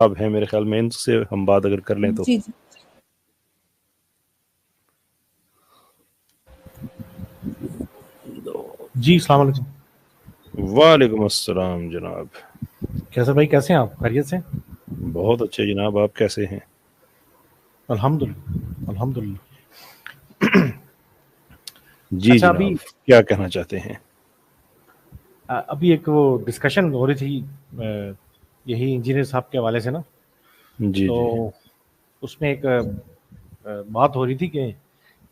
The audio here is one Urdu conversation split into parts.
اب ہیں میرے خیال میں، ان سے ہم بات اگر کر لیں تو جی جی جی السلام علیکم. وعلیکم السلام جناب. کیسے بھائی، کیسے ہیں آپ؟ خیریت سے؟ بہت اچھے جناب، آپ کیسے ہیں؟ الحمدللہ الحمدللہ. جی اچھا، ابھی جناب، کیا کہنا چاہتے ہیں؟ ایک وہ ڈسکشن ہو رہی تھی یہی انجینئر صاحب کے حوالے سے نا. جی تو جی اس میں ایک بات ہو رہی تھی کہ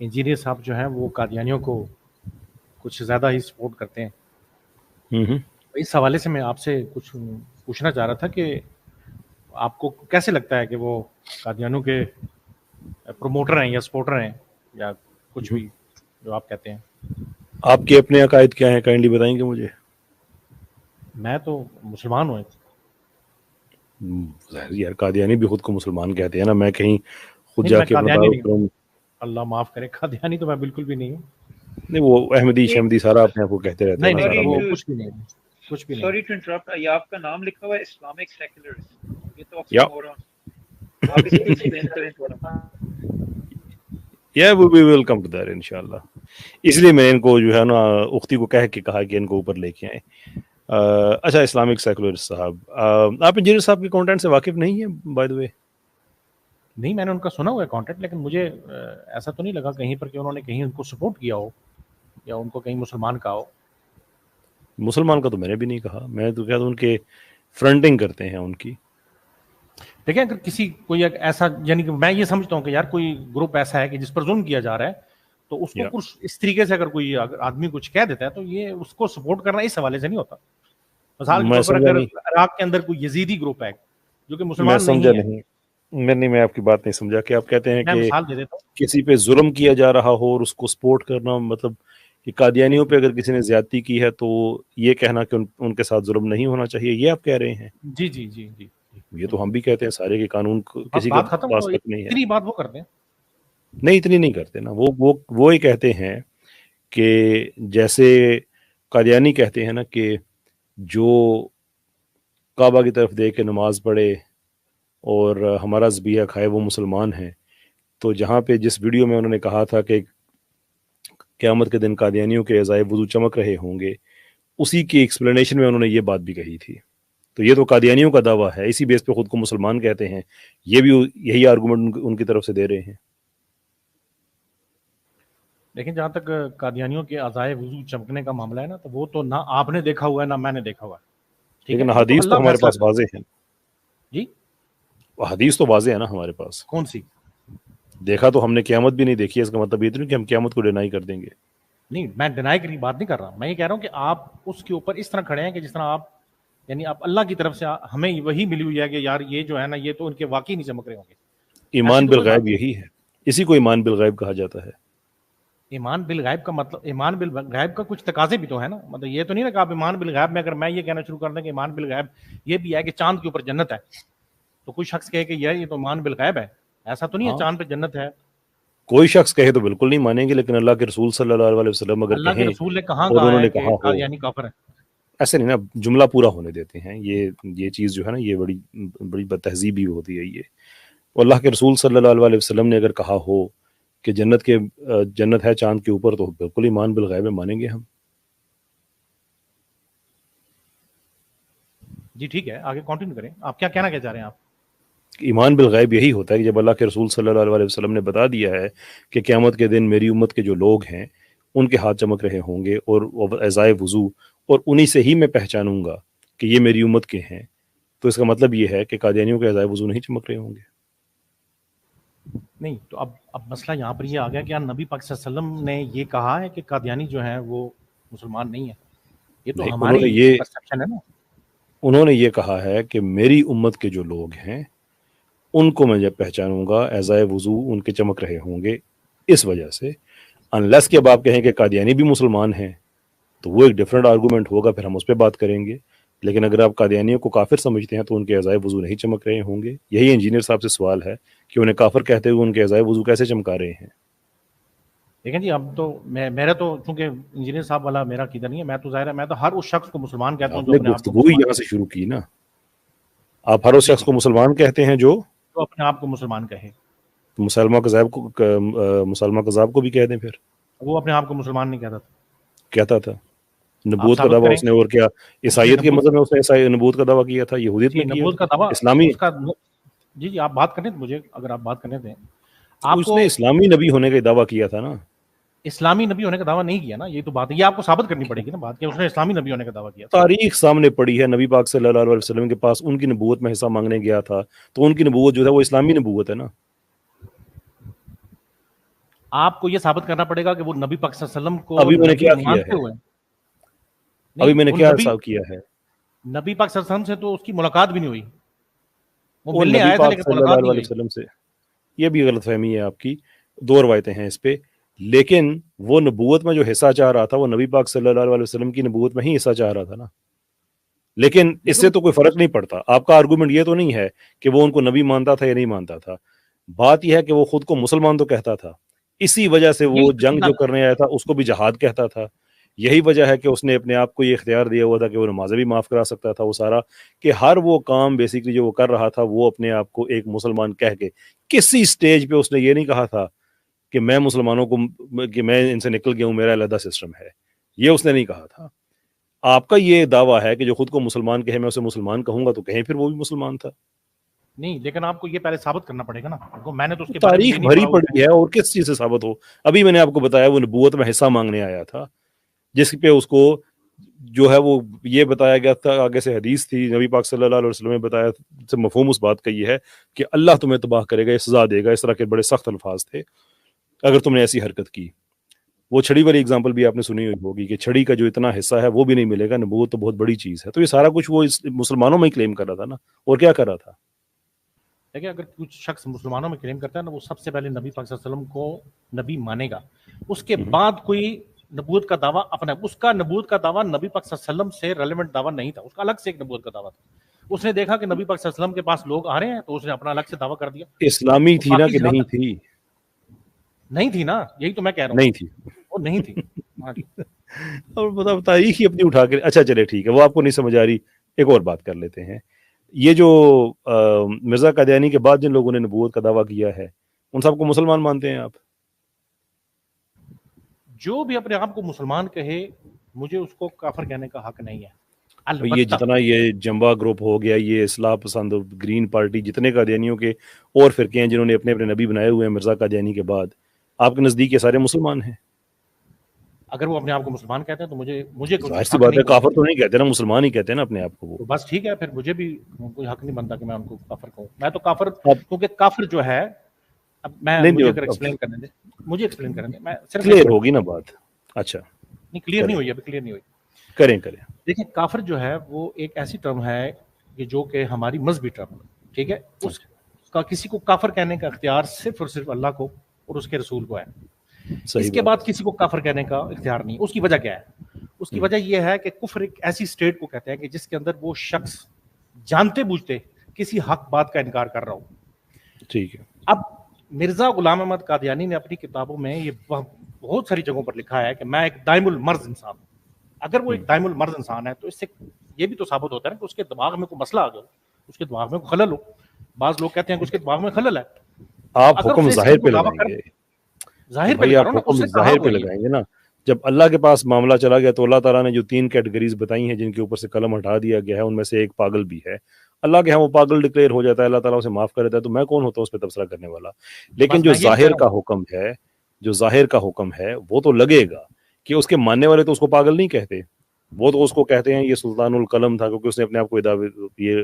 انجینئر صاحب جو ہیں وہ قادیانیوں کو کچھ زیادہ ہی سپورٹ کرتے ہیں. اس حوالے سے میں آپ سے کچھ پوچھنا چاہ رہا تھا کہ آپ کو کیسے لگتا ہے کہ وہ قادیانیوں کے پروموٹر ہیں یا سپورٹر ہیں یا کچھ بھی جو آپ کہتے ہیں؟ آپ کے اپنے عقائد کیا ہیں، کائنڈلی بتائیں گے مجھے؟ میں تو مسلمان ہوں. ظاہر یار، قادیانی بھی خود کو مسلمان کہتے ہیں نا. میں کہیں خود نہیں، جا میں کے اپنا قادیانی تعارف نہیں ہوں، کروں؟ اللہ معاف کرے، قادیانی تو میں بالکل بھی نہیں ہوں. نہیں، وہ احمدی شہمدی سارا اپنے آپ کو کہتے رہتے ہیں نہیں نا، نہیں سارا وہ مل. کچھ بھی نہیں ہے، کچھ بھی نہیں. سوری ٹو انٹرپٹ، یہ آپ کا نام لکھا ہوا ہے اسلامک سیکولرسٹ، یہ تو یا آکسیمورون. آپ اس کو ایکسپلین کریں تھوڑا. وی ول کم ٹو دیٹ انشاءاللہ. اس لیے میں ان کو جو ہے نا اختی کو کہہ کے کہا کہ ان کو اوپر لے کے آئیں. اچھا، اسلامک سیکولرسٹ صاحب، آپ انجینئر صاحب کے کانٹینٹ سے واقف نہیں ہیں بائی دا وے؟ نہیں، میں نے ان کا سنا ہوا ہے کانٹیکٹ، لیکن مجھے ایسا تو نہیں لگا کہیں پر کہ انہوں نے کہیں ان کو سپورٹ کیا ہو یا ان کو کہیں مسلمان کہا ہو. مسلمان کا تو میں نے بھی نہیں کہا. میں تو کہتا ہوں ان کے فرنٹنگ کرتے ہیں ان کی. دیکھیں، اگر کسی کوئی ایسا، یعنی کہ میں یہ سمجھتا ہوں کہ یار کوئی گروپ ایسا ہے کہ جس پر ظلم کیا جا رہا ہے، تو اس کو کچھ اس طریقے سے اگر کوئی آدمی کچھ کہہ دیتا ہے تو یہ اس کو سپورٹ کرنا اس حوالے سے نہیں ہوتا. مثال کے میں طور پر سمجھا اگر نہیں، عراق کے اندر کوئی یزیدی گروپ ہے جو کہ میں مسلمان سمجھا نہیں ہے، نہیں، میں آپ کی بات نہیں سمجھا. کہ آپ کہتے ہیں میں کہ مثال دے دیتا ہوں. کسی پہ ظلم کیا جا رہا ہو اور اس کو سپورٹ کرنا، مطلب کہ قادیانیوں پہ اگر کسی نے زیادتی کی ہے تو یہ کہنا کہ ان کے ساتھ ظلم نہیں ہونا چاہیے، یہ آپ کہہ رہے ہیں؟ جی جی جی جی. یہ تو ہم بھی کہتے ہیں سارے کے قانون کسی کا بات ختم ہو، پاس تک نہیں ہے. اتنی بات وہ کرتے ہیں. نہیں، اتنی نہیں کرتے نا. وہ ہی کہتے ہیں کہ جیسے قادیانی کہتے ہیں نا کہ جو کعبہ کی طرف دیکھ کے نماز پڑھے اور ہمارا ذبیحہ کھائے وہ مسلمان ہیں. تو جہاں پہ جس ویڈیو میں انہوں نے کہا تھا کہ قیامت کے دن قادیانیوں کے عزائے وضو چمک رہے ہوں گے، اسی کی ایکسپلینیشن میں انہوں نے یہ بات بھی کہی تھی. تو یہ تو قادیانیوں کا دعویٰ ہے، اسی بیس پہ خود کو مسلمان کہتے ہیں. یہ بھی یہی آرگومنٹ ان کی طرف سے دے رہے ہیں. لیکن جہاں تک قادیانیوں کے عزائے وضو چمکنے کا معاملہ ہے نا، تو وہ تو نہ آپ نے دیکھا ہوا ہے نہ میں نے دیکھا ہوا ہے. ٹھیک ہے، لیکن وہ تو حدیث تو اللہ ہمارے فیصلہ پاس کرے. واضح ہیں. جی، حدیث تو واضح ہے نا ہمارے پاس. کون سی؟ دیکھا تو ہم نے قیامت بھی نہیں دیکھی ہے، اس کا مطلب یہ نہیں کہ ہم قیامت کو ڈینائی کر دیں گے. نہیں، میں ڈینائی کی بات نہیں کر رہا. میں یہ کہہ رہا ہوں کہ آپ اس کے اوپر اس طرح کھڑے ہیں کہ جس طرح آپ، یعنی آپ اللہ کی طرف سے ہمیں وہی ملی ہوئی ہے کہ یار یہ جو ہے نا یہ تو ان کے واقعی نہیں چمک رہے ہوں گے. ایسی ایمان تو کوئی بات بالغیب نہیں. یہی ہے، اسی کو ایمان بالغیب کہا جاتا ہے. ایمان بالغیب کا مطلب، ایمان بالغیب کا کچھ تقاضے بھی تو ہے نا. مطلب یہ تو نہیں نا کہ آپ ایمان بالغیب میں، اگر میں یہ کہنا شروع کر دیں کہ ایمان بالغیب یہ بھی ہے کہ چاند کے اوپر جنت ہے، تو کوئی شخص کہے کہ یہ تو ایمان بالغیب ہے. ایسا تو نہیں ہے ہاں، چاند پہ جنت ہے. کوئی شخص کہے تو بالکل نہیں مانیں گے، لیکن اللہ کے رسول صلی اللہ علیہ وسلم اگر اللہ کے کہیں رسول نے کہاں اور کہا انہوں ہے نے کہ کہا ہو، قادیانی کافر ہے؟ ایسے نہیں نا جملہ پورا ہونے دیتے ہیں. یہ چیز جو ہے نا یہ بڑی بد تہذیبی ہوتی ہے. یہ اللہ کے رسول صلی اللہ علیہ وسلم نے اگر کہا ہو کہ جنت ہے چاند کے اوپر، تو بالکل ایمان بالغیب میں مانیں گے ہم. جی ٹھیک ہے، آگے کنٹینیو کریں. آپ کیا کہنا چاہ رہے ہیں آپ؟ ایمان بالغیب یہی ہوتا ہے کہ جب اللہ کے رسول صلی اللہ علیہ وسلم نے بتا دیا ہے کہ قیامت کے دن میری امت کے جو لوگ ہیں ان کے ہاتھ چمک رہے ہوں گے اور عزائے وضو، اور انہی سے ہی میں پہچانوں گا کہ یہ میری امت کے ہیں، تو اس کا مطلب یہ ہے کہ قادیانیوں کے عزائے وضو نہیں چمک رہے ہوں گے. نہیں تو اب مسئلہ یہاں پر یہ آ گیا کہ نبی پاک صلی اللہ علیہ وسلم نے یہ کہا ہے کہ قادیانی جو ہیں وہ مسلمان نہیں ہیں. یہ تو نہیں، ہماری پرسپشن ہے نا. انہوں نے یہ کہا ہے کہ میری امت کے جو لوگ ہیں ان کو میں جب پہچانوں گا عزائے وضو ان کے چمک رہے ہوں گے. اس وجہ سے انلیس کہ اب آپ کہیں کہ قادیانی بھی مسلمان ہیں تو وہ ایک ڈفرینٹ آرگومنٹ ہوگا، پھر ہم اس پہ بات کریں گے. لیکن اگر آپ قادیانیوں کو کافر سمجھتے ہیں تو ان کے عزائے وضو نہیں چمک رہے ہوں گے. یہی انجینئر صاحب سے سوال ہے کہ انہیں کافر کہتے ہوئے ان کے عزائے وضو کیسے چمکا رہے ہیں. دیکھیں جی، اب تو میرا تو چونکہ انجینئر صاحب والا میرا عقیدہ نہیں ہے. میں تو ظاہر ہے میں تو ہر اس شخص کو مسلمان کہتا ہوں آپ جو نے اپنے آپ کو گفتگو ہی مسلمان یہاں سے شروع کی نا. آپ ہر اس شخص کو مسلمان کہتے ہیں جو اپنے آپ کو مسلمان کہے. مسلمہ کذاب کو بھی کہہ دیں پھر. وہ اپنے آپ کو مسلمان نہیں کہتا تھا. کہتا تھا. نبوت کا دعویٰ اس نے, اور کیا عیسائیت کے مذہب میں اس نے نبوت کا دعویٰ کیا تھا, یہودیت میں کیا تھا, اسلامی. جی آپ بات کرنے دیں مجھے, اگر آپ بات کرنے دیں. اس نے اسلامی نبی ہونے کا دعویٰ کیا تھا نا. اسلامی نبی ہونے کا دعویٰ نہیں کیا نا, یہ تو بات ہے, یہ آپ کو ثابت کرنی پڑے گی نا بات کہ اس نے اسلامی نبی ہونے کا دعویٰ کیا. تاریخ سامنے پڑی ہے, نبی پاک صلی اللہ علیہ وسلم کے پاس ان کی نبوت میں حصہ مانگنے گیا تھا, تو ان کی نبوت جو ہے وہ اسلامی نبوت ہے نا. آپ کو یہ ثابت کرنا پڑے گا کہ وہ نبی پاک صلی اللہ علیہ وسلم کو ابھی میں نے کیا کیا ہے, ابھی میں نے کیا حساب کیا ہے. نبی پاک صلی اللہ علیہ وسلم سے تو اس کی ملاقات بھی نہیں ہوئی, وہ ملنے آیا تھا لیکن ملاقات نہیں ہوئی. وسلم سے یہ بھی غلط فہمی ہے آپ کی, دو روایتیں ہیں اس پہ. لیکن وہ نبوت میں جو حصہ چاہ رہا تھا وہ نبی پاک صلی اللہ علیہ وسلم کی نبوت میں ہی حصہ چاہ رہا تھا نا. لیکن اس سے تو کوئی فرق نہیں پڑتا. آپ کا آرگومنٹ یہ تو نہیں ہے کہ وہ ان کو نبی مانتا تھا یا نہیں مانتا تھا. بات یہ ہے کہ وہ خود کو مسلمان تو کہتا تھا, اسی وجہ سے وہ جنگ جو کرنے آیا تھا اس کو بھی جہاد کہتا تھا. یہی وجہ ہے کہ اس نے اپنے آپ کو یہ اختیار دیا ہوا تھا کہ وہ نمازیں بھی معاف کرا سکتا تھا, وہ سارا, کہ ہر وہ کام بیسیکلی جو وہ کر رہا تھا وہ اپنے آپ کو ایک مسلمان کہہ کے. کسی سٹیج پہ اس نے یہ نہیں کہا تھا کہ میں مسلمانوں کو, کہ میں ان سے نکل گیا ہوں, میرا علیحدہ سسٹم ہے, یہ اس نے نہیں کہا تھا. آپ کا یہ دعویٰ ہے کہ جو خود کو مسلمان کہے میں اسے مسلمان کہوں گا, تو کہیں پھر وہ بھی مسلمان تھا. نہیں, لیکن آپ کو یہ پہلے ثابت کرنا پڑے گا نا. میں نے تو اس کی تاریخ بھری پڑی ہے, اور کس چیز سے ثابت ہو. ابھی میں نے آپ کو بتایا وہ نبوت میں حصہ مانگنے آیا تھا, جس پہ اس کو جو ہے وہ یہ بتایا گیا تھا, آگے سے حدیث تھی, نبی پاک صلی اللہ علیہ وسلم نے بتایا, سے مفہوم اس بات کا یہ ہے کہ اللہ تمہیں تباہ کرے گا, یہ سزا دے گا. اس طرح کے بڑے سخت الفاظ تھے اگر تم نے ایسی حرکت کی. وہ چھڑی والی اگزامپل بھی آپ نے سنی ہوگی کہ چھڑی کا جو اتنا حصہ ہے وہ بھی نہیں ملے گا, نبوت تو بہت بڑی چیز ہے. تو یہ سارا کچھ وہ مسلمانوں میں ہی کلیم کر رہا تھا نا, اور کیا کر رہا تھا. دیکھیں, اگر کچھ شخص مسلمانوں میں کلیم کرتا ہے نا, وہ سب سے پہلے نبی پاک صلی اللہ علیہ وسلم کو نبی مانے گا, اس کے بعد کوئی نبوت کا دعویٰ اپنا. اس کا نبوت کا دعویٰ نبی پاک صلی اللہ علیہ وسلم سے ریلیونٹ دعویٰ نہیں تھا, اس کا الگ سے ایک نبوت کا دعویٰ تھا. اس نے دیکھا کہ نبی پاک صلی اللہ علیہ وسلم کے پاس لوگ آ رہے ہیں, تو اس نے اپنا الگ سے دعویٰ کر دیا. اسلامی تھی نا کہ نہیں تھی؟ نہیں تھی نا, یہی تو میں کہہ رہا ہوں. نہیں تھی, وہ نہیں تھی. اور تاریخ ہی اپنی اٹھا کے. اچھا چلے ٹھیک ہے, وہ آپ کو نہیں سمجھ آ رہی, ایک اور بات کر لیتے ہیں. یہ جو مرزا قادیانی کے بعد جن لوگوں نے نبوت کا دعویٰ کیا ہے, ان سب کو مسلمان مانتے ہیں آپ؟ جو بھی اپنے آپ کو مسلمان کہے, مجھے اس کو کافر کہنے کا حق نہیں ہے. یہ جتنا یہ جمبا گروپ ہو گیا, یہ اصلاح پسند گرین پارٹی, جتنے قادیانیوں کے اور فرقے ہیں جنہوں نے اپنے اپنے نبی بنائے ہوئے ہیں مرزا قادیانی کے بعد, آپ کے نزدیک یہ سارے مسلمان ہیں؟ اگر وہ اپنے آپ کو مسلمان کہتے ہیں تو مجھے ظاہر سی بات ہے, کافر تو نہیں کہتے نا, مسلمان ہی کہتے ہیں نا اپنے آپ کو. وہ بس ٹھیک ہے, پھر مجھے بھی کوئی حق نہیں بنتا کہ میں ان کو کافر کہوں. میں تو کافر, کیونکہ کافر جو ہے, اب میں مجھے اگر ایکسپلین کرنے دیں, مجھے ایکسپلین کرنے دیں, میں صرف کلیئر ہوگی نا بات. اچھا نہیں, کلیئر نہیں ہوئی, ابھی کلیئر نہیں ہوئی. کریں. دیکھیں, کافر جو ہے وہ ایک ایسی ٹرم ہے کہ جو کہ ہماری مذہبی ٹرم ہے, ٹھیک ہے. اس کا کسی کو کافر کہنے کا اختیار صرف اور صرف اللہ کو اور اس کے رسول کو ہے. اس کے بعد کسی کو کافر کہنے کا اختیار نہیں. اس کی وجہ کیا ہے؟ اس کی وجہ یہ ہے کہ کفر ایک ایسی اسٹیٹ کو کہتے ہیں کہ جس کے اندر وہ شخص جانتے بوجھتے کسی حق بات کا انکار کر رہا ہو. ٹھیک ہے. اب مرزا غلام احمد قادیانی نے اپنی کتابوں میں یہ بہت ساری جگہوں پر لکھا ہے کہ میں ایک دائم المرض انسان ہوں. اگر وہ ایک دائم المرض انسان ہے تو اس سے یہ بھی تو ثابت ہوتا ہے کہ اس کے دماغ میں کوئی مسئلہ آ گیا, اس کے دماغ میں کوئی خلل ہو. بعض لوگ کہتے ہیں کہ اس کے دماغ میں خلل ہے. آپ حکم ظاہر پہ لگائیں گے, ظاہر پہ لگائیں گے نا. جب اللہ کے پاس معاملہ چلا گیا تو اللہ تعالیٰ نے جو 3 کیٹیگریز بتائی ہیں جن کے اوپر سے قلم ہٹا دیا گیا ہے, ان میں سے ایک پاگل بھی ہے. اللہ کے ہاں وہ پاگل ڈکلیئر ہو جاتا ہے, اللہ تعالیٰ اسے معاف کر دیتا ہے, تو میں کون ہوتا ہوں اس پہ تبصرہ کرنے والا. لیکن جو ظاہر کا حکم ہے, جو ظاہر کا حکم ہے وہ تو لگے گا کہ اس کے ماننے والے تو اس کو پاگل نہیں کہتے, وہ تو اس کو کہتے ہیں یہ سلطان القلم تھا, کیونکہ اس نے اپنے آپ کو یہ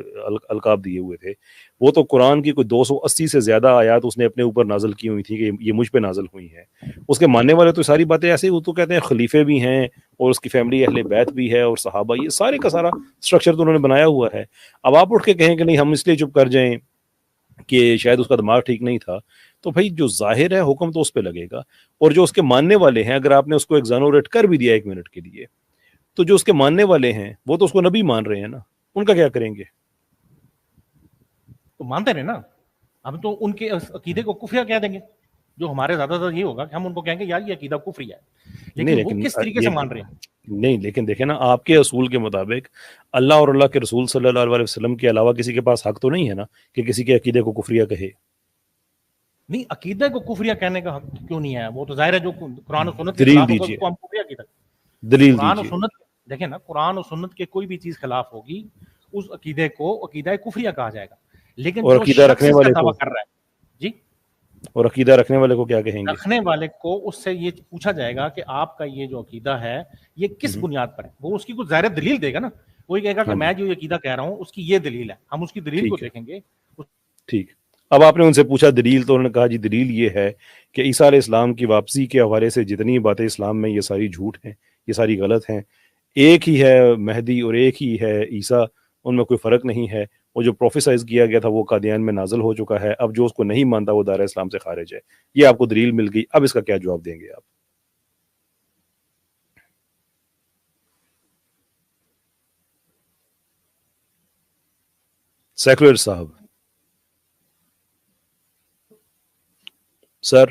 القاب دیے ہوئے تھے. وہ تو قرآن کی کوئی 280 سے زیادہ آیات اس نے اپنے اوپر نازل کی ہوئی تھی کہ یہ مجھ پہ نازل ہوئی ہیں. اس کے ماننے والے تو ساری باتیں ایسے ہی, وہ تو کہتے ہیں خلیفے بھی ہیں اور اس کی فیملی اہل بیت بھی ہے اور صحابہ, یہ سارے کا سارا اسٹرکچر تو انہوں نے بنایا ہوا ہے. اب آپ اٹھ کے کہیں کہ نہیں ہم اس لیے چپ کر جائیں کہ شاید اس کا دماغ ٹھیک نہیں تھا, تو بھائی جو ظاہر ہے حکم تو اس پہ لگے گا. اور جو اس کے ماننے والے ہیں, اگر آپ نے اس کو ایگزانوریٹ کر بھی دیا 1 منٹ کے لیے, تو جو اس کے ماننے والے ہیں وہ تو اس کو نبی مان رہے ہیں نا, ان کا کیا کریں گے؟ تو مانتے رہے نا. ہم تو ان کے عقیدے کو کفریہ کہہ دیں گے. جو ہمارے زیادہ تر یہ ہوگا کہ ہم ان کو کہیں گے یار یہ عقیدہ کفری ہے, لیکن وہ کس طریقے سے مان رہے ہیں. نہیں لیکن دیکھیں نا آپ کے اصول کے مطابق اللہ اور اللہ کے رسول صلی اللہ علیہ وسلم کے علاوہ کسی کے پاس حق تو نہیں ہے نا کہ کسی کے عقیدے کو کفریہ کہے. نہیں عقیدے کو کفریہ کہنے کا حق کیوں نہیں ہے؟ وہ تو ظاہر ہے جو قرآن و سنت کے دلیل خلاف ہوگا دیجیے، اس کو ہم کفریہ کی تک دلیل قرآن و دیجیے. سنت دیکھیں نا قرآن و سنت کے کوئی بھی چیز خلاف ہوگی اس عقیدے کو عقیدہ کفریہ کہا جائے گا. لیکن اور جو عقیدہ شخص رکھنے اس کا والے دعویٰ کو، کر رہا ہے جی اور عقیدہ رکھنے والے کو کیا کہیں گے؟ رکھنے والے کو اس سے یہ پوچھا جائے گا کہ آپ کا یہ جو عقیدہ ہے یہ کس بنیاد پر ہے. وہ اس کی کچھ ظاہر دلیل دے گا نا. وہ یہ کہے گا کہ ہاں جی، میں جو عقیدہ کہہ رہا ہوں اس کی یہ دلیل ہے. ہم اس کی دلیل کو ٹھیک ہے، دیکھیں گے. ٹھیک. اب آپ نے ان سے پوچھا دلیل، تو انہوں نے کہا جی دلیل یہ ہے کہ عیسیٰ علیہ السلام کی واپسی کے حوالے سے جتنی باتیں اسلام میں یہ ساری جھوٹ ہیں، یہ ساری غلط ہیں. ایک ہی ہے مہدی اور ایک ہی ہے عیسیٰ، ان میں کوئی فرق نہیں ہے. وہ جو پروفیسائز کیا گیا تھا وہ قادیان میں نازل ہو چکا ہے. اب جو اس کو نہیں مانتا وہ دائرہ اسلام سے خارج ہے. یہ آپ کو دلیل مل گئی. اب اس کا کیا جواب دیں گے آپ؟ سیکولر صاحب. سر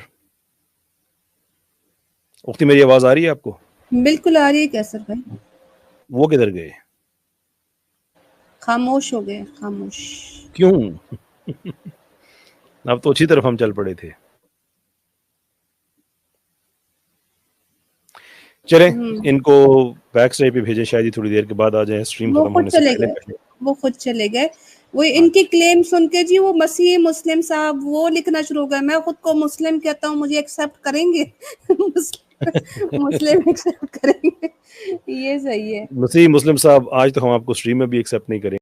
اختی میری آواز آ رہی ہے آپ کو؟ بالکل آ رہی ہے کیسر بھائی. وہ کدھر گئے؟ خاموش ہو گئے خاموش. کیوں؟ اب تو اچھی طرف ہم چل پڑے تھے. چلیں ان کو بیک سائڈ پہ بھیجیں، شاید ہی تھوڑی دیر کے بعد آ جائیں. اسٹریم وہ ختم خود ہونے سے چلے پہلے گئے پہلے. وہ خود چلے گئے. وہ ان کی کلیم سن کے جی وہ مسیح مسلم صاحب وہ لکھنا شروع ہو گئے. میں خود کو مسلم کہتا ہوں، مجھے ایکسیپٹ کریں گے؟ مسلم ایکسیپٹ کریں گے؟ یہ صحیح ہے. مسیح مسلم صاحب آج تو ہم آپ کو اسٹریم میں بھی ایکسیپٹ نہیں کریں.